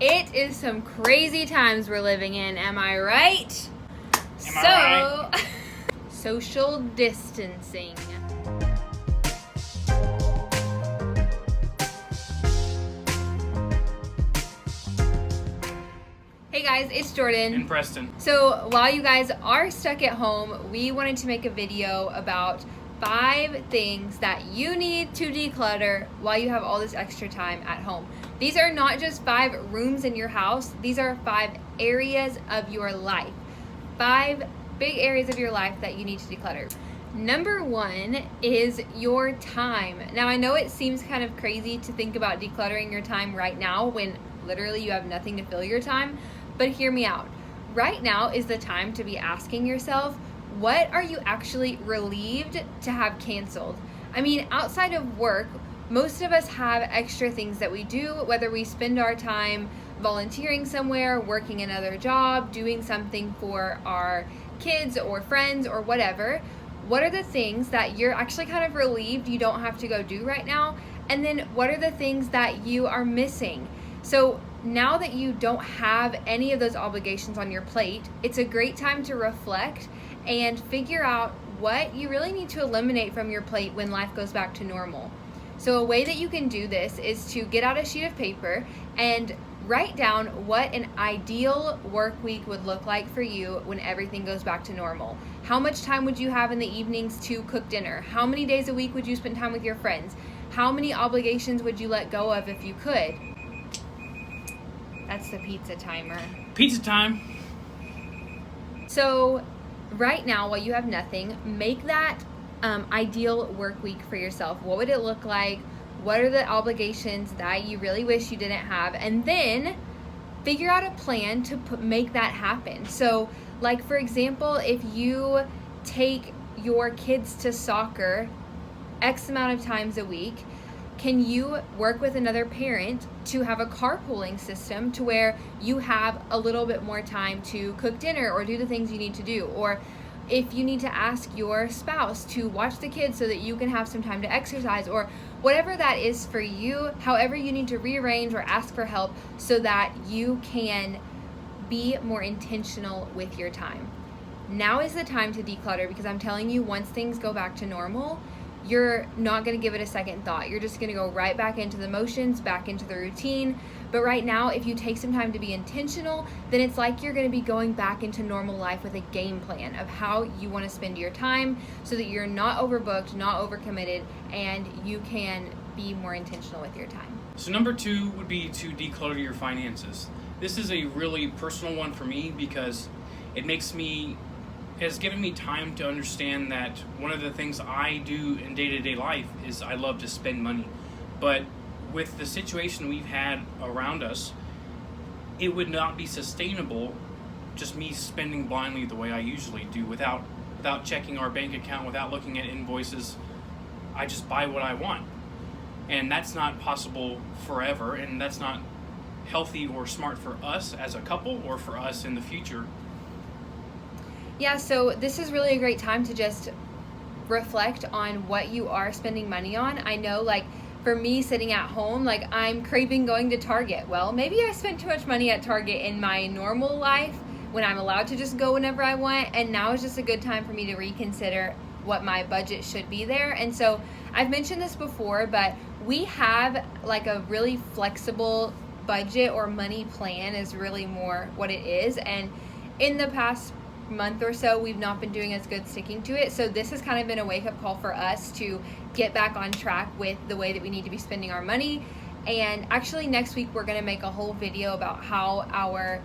It is some crazy times we're living in, am I right? Right? Social distancing. Hey guys, it's Jordan. And Preston. So while you guys are stuck at home, we wanted to make a video about 5 things that you need to declutter while you have all this extra time at home. These are not just 5 rooms in your house, these are 5 areas of your life. 5 big areas of your life that you need to declutter. Number 1 is your time. Now I know it seems kind of crazy to think about decluttering your time right now when literally you have nothing to fill your time, but hear me out. Right now is the time to be asking yourself, what are you actually relieved to have canceled? I mean, outside of work, most of us have extra things that we do, whether we spend our time volunteering somewhere, working another job, doing something for our kids or friends or whatever. What are the things that you're actually kind of relieved you don't have to go do right now? And then what are the things that you are missing? So now that you don't have any of those obligations on your plate, it's a great time to reflect and figure out what you really need to eliminate from your plate when life goes back to normal. So a way that you can do this is to get out a sheet of paper and write down what an ideal work week would look like for you when everything goes back to normal. How much time would you have in the evenings to cook dinner? How many days a week would you spend time with your friends? How many obligations would you let go of if you could? That's the pizza timer. Pizza time. So right now, while you have nothing, make that ideal work week for yourself. What would it look like? What are the obligations that you really wish you didn't have? And then figure out a plan to make that happen. So like, for example, if you take your kids to soccer X amount of times a week, can you work with another parent to have a carpooling system to where you have a little bit more time to cook dinner or do the things you need to do? Or if you need to ask your spouse to watch the kids so that you can have some time to exercise, or whatever that is for you, however you need to rearrange or ask for help so that you can be more intentional with your time. Now is the time to declutter, because I'm telling you, once things go back to normal, you're not going to give it a second thought. You're just going to go right back into the motions, back into the routine. But right now, if you take some time to be intentional, then it's like you're going to be going back into normal life with a game plan of how you want to spend your time so that you're not overbooked, not overcommitted, and you can be more intentional with your time. So number 2 would be to declutter your finances. This is a really personal one for me because it has given me time to understand that one of the things I do in day-to-day life is I love to spend money. But with the situation we've had around us, it would not be sustainable just me spending blindly the way I usually do without checking our bank account, without looking at invoices. I just buy what I want. And that's not possible forever, and that's not healthy or smart for us as a couple or for us in the future. Yeah, so this is really a great time to just reflect on what you are spending money on. I know, like, for me sitting at home, like, I'm craving going to Target. Well, maybe I spent too much money at Target in my normal life when I'm allowed to just go whenever I want, and now is just a good time for me to reconsider what my budget should be there. And so I've mentioned this before, but we have like a really flexible budget, or money plan is really more what it is. And in the past month or so, we've not been doing as good sticking to it. So this has kind of been a wake-up call for us to get back on track with the way that we need to be spending our money. And actually next week we're going to make a whole video about how our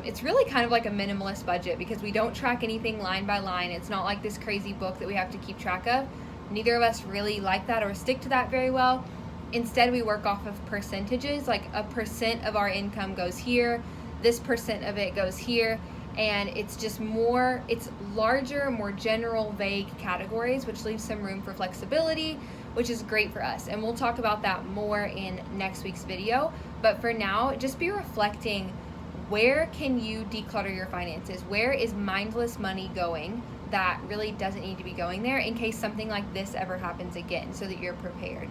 it's really kind of like a minimalist budget, because we don't track anything line by line. It's not like this crazy book that we have to keep track of. Neither of us really like that or stick to that very well. Instead, we work off of percentages, like a percent of our income goes here, this percent of it goes here. And it's just it's larger, more general, vague categories, which leaves some room for flexibility, which is great for us. And we'll talk about that more in next week's video. But for now, just be reflecting, where can you declutter your finances? Where is mindless money going that really doesn't need to be going there, in case something like this ever happens again, so that you're prepared?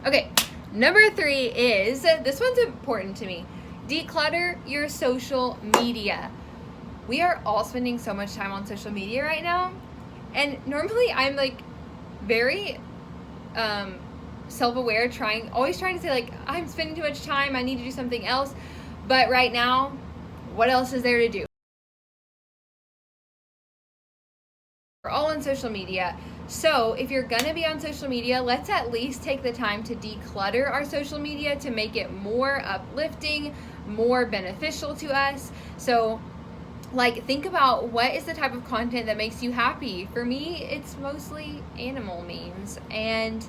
Okay, number 3 is, this one's important to me. Declutter your social media. We are all spending so much time on social media right now, and normally I'm like very self-aware, always trying to say like, I'm spending too much time, I need to do something else. But right now, what else is there to do? We're all on social media. So if you're gonna be on social media, let's at least take the time to declutter our social media to make it more uplifting, more beneficial to us. So like, think about what is the type of content that makes you happy. For me, it's mostly animal memes and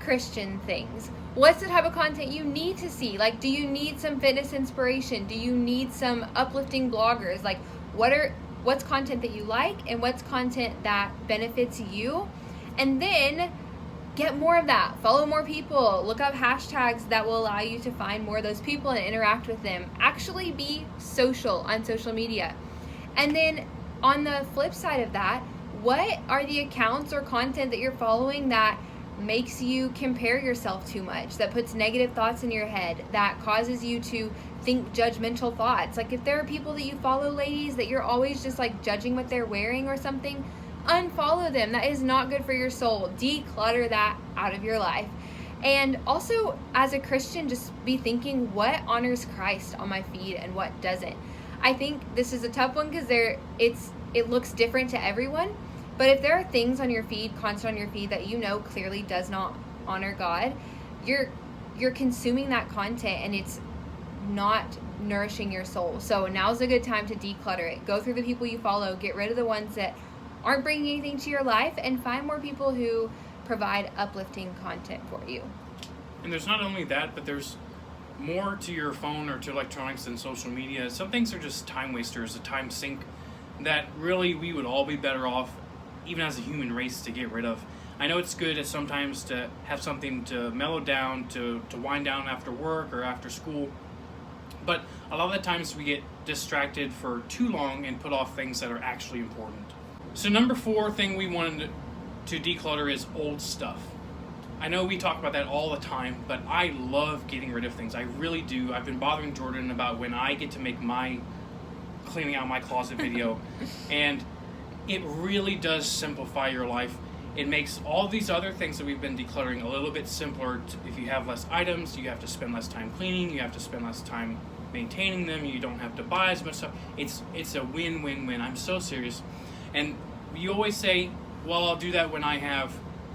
Christian things. What's the type of content you need to see? Like, do you need some fitness inspiration? Do you need some uplifting bloggers? Like, what's content that you like and what's content that benefits you? And then get more of that. Follow more people. Look up hashtags that will allow you to find more of those people and interact with them. Actually be social on social media. And then on the flip side of that, what are the accounts or content that you're following that makes you compare yourself too much, that puts negative thoughts in your head, that causes you to think judgmental thoughts? Like, if there are people that you follow, ladies, that you're always just like judging what they're wearing or something, unfollow them. That is not good for your soul. Declutter that out of your life. And also, as a Christian, just be thinking, what honors Christ on my feed and what doesn't. I think this is a tough one because it looks different to everyone. But if there are things on your feed, content on your feed that you know clearly does not honor God, you're consuming that content and it's not nourishing your soul. So now's a good time to declutter it. Go through the people you follow, get rid of the ones that aren't bringing anything to your life, and find more people who provide uplifting content for you. And there's not only that, but there's more to your phone or to electronics than social media. Some things are just time wasters, a time sink that really we would all be better off, even as a human race, to get rid of. I know it's good at sometimes to have something to mellow down, to wind down after work or after school, but a lot of the times we get distracted for too long and put off things that are actually important. So number 4 thing we wanted to declutter is old stuff. I know we talk about that all the time, but I love getting rid of things. I really do. I've been bothering Jordan about when I get to make my cleaning out my closet video, and it really does simplify your life. It makes all these other things that we've been decluttering a little bit simpler. If you have less items, you have to spend less time cleaning, you have to spend less time maintaining them, you don't have to buy as much stuff. It's a win-win-win. I'm so serious. And you always say, well, I'll do that when I have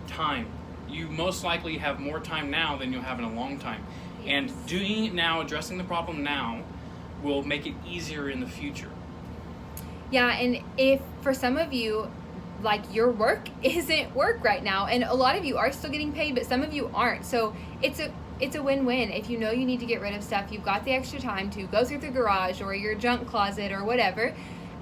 time. You most likely have more time now than you'll have in a long time. And doing it now, addressing the problem now, will make it easier in the future. Yeah, and if for some of you, like, your work isn't work right now, and a lot of you are still getting paid, but some of you aren't. So it's a win-win. If you know you need to get rid of stuff, you've got the extra time to go through the garage or your junk closet or whatever.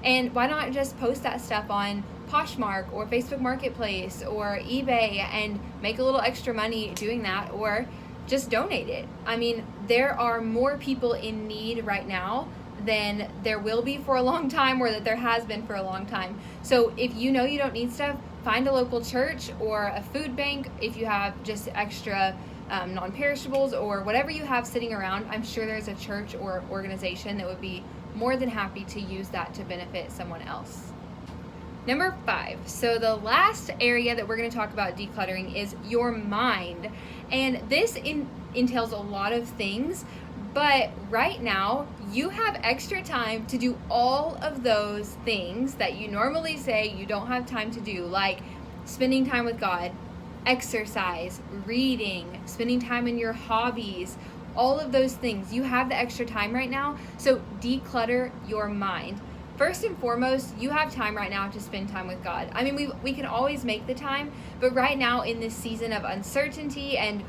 And why not just post that stuff on Poshmark or Facebook Marketplace or eBay and make a little extra money doing that, or just donate it. I mean, there are more people in need right now than there will be for a long time, or that there has been for a long time. So if you know you don't need stuff, find a local church or a food bank. If you have just extra non-perishables or whatever you have sitting around, I'm sure there's a church or organization that would be more than happy to use that to benefit someone else. Number 5. So the last area that we're going to talk about decluttering is your mind. And this entails a lot of things, but right now you have extra time to do all of those things that you normally say you don't have time to do, like spending time with God, exercise, reading, spending time in your hobbies, all of those things. You have the extra time right now, so declutter your mind. First and foremost, you have time right now to spend time with God. I mean, we can always make the time, but right now in this season of uncertainty and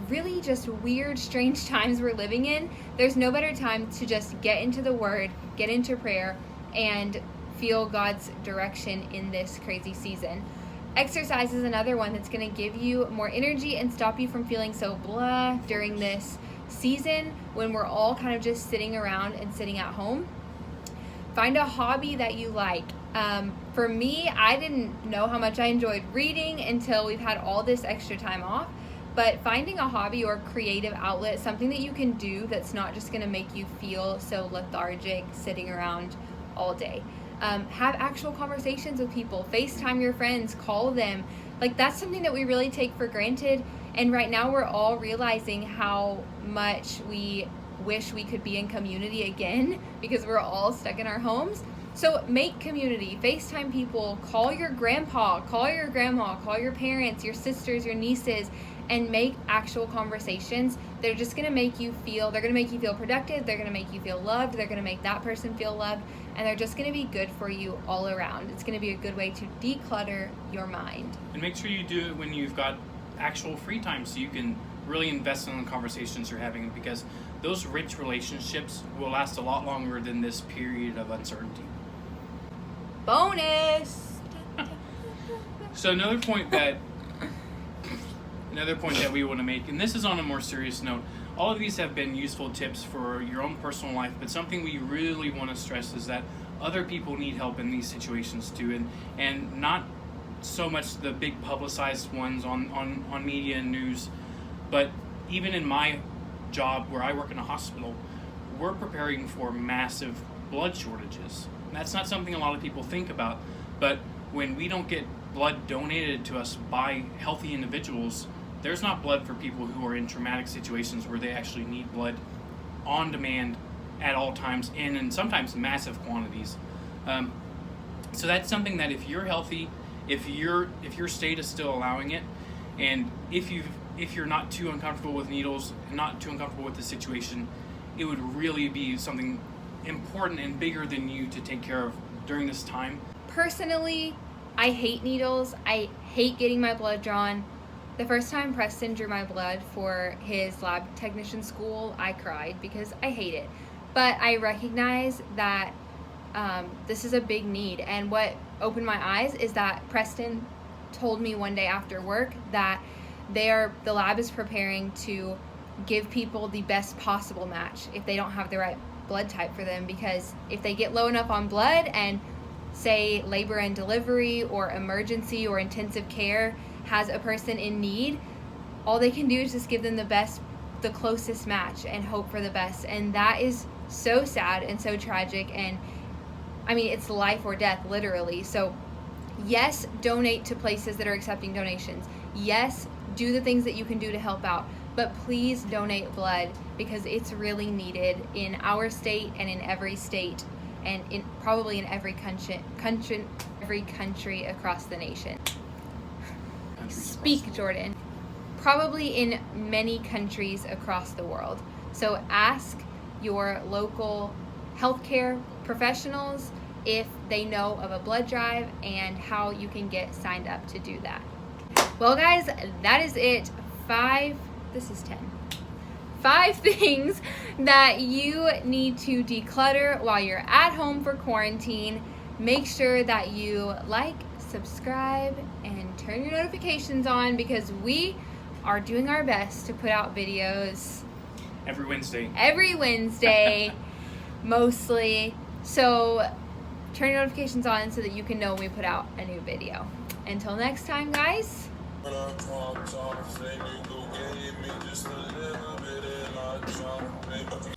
really just weird, strange times we're living in, there's no better time to just get into the Word, get into prayer, and feel God's direction in this crazy season. Exercise is another one that's going to give you more energy and stop you from feeling so blah during this season when we're all kind of just sitting around and sitting at home. Find a hobby that you like. For me, I didn't know how much I enjoyed reading until we've had all this extra time off. but finding a hobby or creative outlet, something that you can do that's not just going to make you feel so lethargic sitting around all day. Have actual conversations with people, FaceTime your friends, call them. Like, that's something that we really take for granted. And right now we're all realizing how much we wish we could be in community again because we're all stuck in our homes. So make community, FaceTime people, call your grandpa, call your grandma, call your parents, your sisters, your nieces, and make actual conversations. They're just gonna make you feel, they're gonna make you feel productive, they're gonna make you feel loved, they're gonna make that person feel loved, and they're just gonna be good for you all around. It's gonna be a good way to declutter your mind. And make sure you do it when you've got actual free time so you can really invest in the conversations you're having, because those rich relationships will last a lot longer than this period of uncertainty. Bonus! So another point that we want to make, and this is on a more serious note, all of these have been useful tips for your own personal life, but something we really want to stress is that other people need help in these situations too, and not so much the big publicized ones on media and news, but even in my job where I work in a hospital, we're preparing for massive blood shortages. And that's not something a lot of people think about, but when we don't get blood donated to us by healthy individuals, there's not blood for people who are in traumatic situations where they actually need blood on demand at all times and in sometimes massive quantities. So that's something that if you're healthy, if your state is still allowing it, and if you're not too uncomfortable with needles, not too uncomfortable with the situation, it would really be something important and bigger than you to take care of during this time. Personally, I hate needles. I hate getting my blood drawn. The first time Preston drew my blood for his lab technician school, I cried because I hate it. But I recognize that this is a big need, and what opened my eyes is that Preston told me one day after work that the lab is preparing to give people the best possible match if they don't have the right blood type for them, because if they get low enough on blood and say labor and delivery or emergency or intensive care has a person in need, all they can do is just give them the closest match and hope for the best. And that is so sad and so tragic, and I mean, it's life or death, literally. So yes, donate to places that are accepting donations. Yes, do the things that you can do to help out, but please donate blood, because it's really needed in our state and in every state, and probably in every country across the nation. Speak, Jordan. Probably in many countries across the world. So ask your local healthcare professionals if they know of a blood drive and how you can get signed up to do that. Well, guys, that is it. 5 things that you need to declutter while you're at home for quarantine. Make sure that you like, subscribe, and turn your notifications on, because we are doing our best to put out videos Every Wednesday, mostly. So turn your notifications on so that you can know when we put out a new video. Until next time, guys. When I talk, say you go give me just a little bit and I jump.